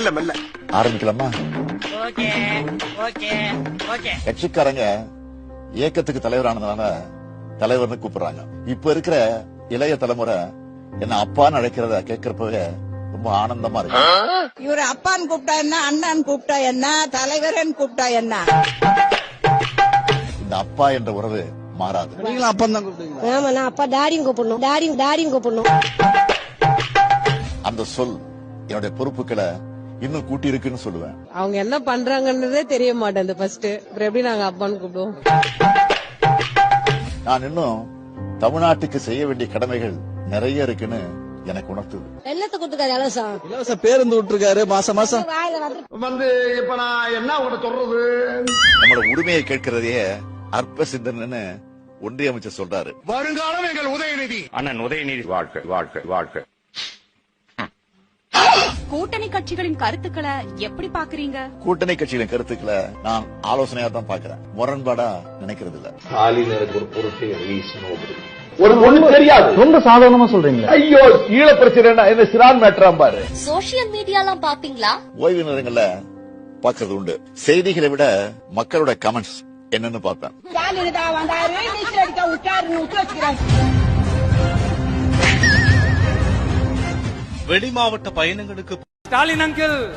மெல்ல மெல்ல ஆரம்பிக்கலாமா? கட்சிக்காரங்க இயக்கத்துக்கு தலைவரானதுனால தலைவர்னு கூப்பிடுறாங்க. இப்ப இருக்கிற இளைய தலைமுறை என்ன அப்பான்னு அழைக்கிறத கேட்கிறப்பவே ரொம்ப ஆனந்தமா இருக்கு. இவரு அப்பான்னு கூப்பிட்டா என்ன, அண்ணான்னு கூப்பிட்டா என்ன, தலைவரன்னு கூப்பிட்டா என்ன, இந்த அப்பா என்ற உறவு மாறாது. நீங்களும் அப்பா தான் கூப்பிடுவீங்களா? ஆமா, நான் அப்பா டாடியும் கூப்பிடணும், டாடியும் கூப்பிடணும். அந்த சொல் என்னுடைய பொறுப்புகளை இன்னும் கூட்டி இருக்குன்னு சொல்லுவேன். அவங்க என்ன பண்றாங்கன்றதே தெரிய மாட்டேன் ஃபர்ஸ்ட். அப்புறம் எப்படி நாங்க அப்பான்னு கூப்பிடுவோம்? நான் இன்னும் தமிழ்நாட்டுக்கு செய்ய வேண்டிய கடமைகள் நிறைய இருக்குன்னு எனக்கு உணர்த்துது. வெள்ளத்தை கொடுத்துக்காரு இலவசம், இலவச பேருந்து விட்டுருக்காரு மாசம் மாசம். வாயில வந்து இப்ப நான் என்ன உங்கள்ட்ட சொல்றது? நம்மளோட உரிமையை கேட்கிறதையே அற்ப சிந்தனைன்னு ஒன்றிய அமைச்சர் சொல்றாரு. வருங்காலம் எங்கள் உதயநிதி அண்ணன் உதயநிதி வாழ்க்கை வாழ்க்கை வாழ்க்கை. கூட்டணி கட்சிகளின் கருத்துக்களை எப்படி பாக்குறீங்க? கூட்டணி கட்சிகளின் கருத்துக்களை நான் ஆலோசனையா தான் பாக்குறேன், முரண்பாடா நினைக்கிறது இல்ல. ஒரு ஒண்ணு தெரியாது, ரொம்ப சாதாரணமா சொல்றீங்களா? ஐயோ ஈழ பிரச்சனை என்ன சிறான் மேட்டராம் பாரு. சோசியல் மீடியாலாம் பாப்பீங்களா? ஓய்வு நேரங்கள்ல பாக்குறது உண்டு. செய்திகளை விட மக்களோட கமெண்ட்ஸ் என்னன்னு பார்ப்பேன். வந்தாரு நீச்சல் அடிக்க விட்டாருன்னு விட்டு வச்சுக்கிறேன். வெளி மாவட்ட பயணங்களுக்கு ஸ்டாலின் அங்கிள்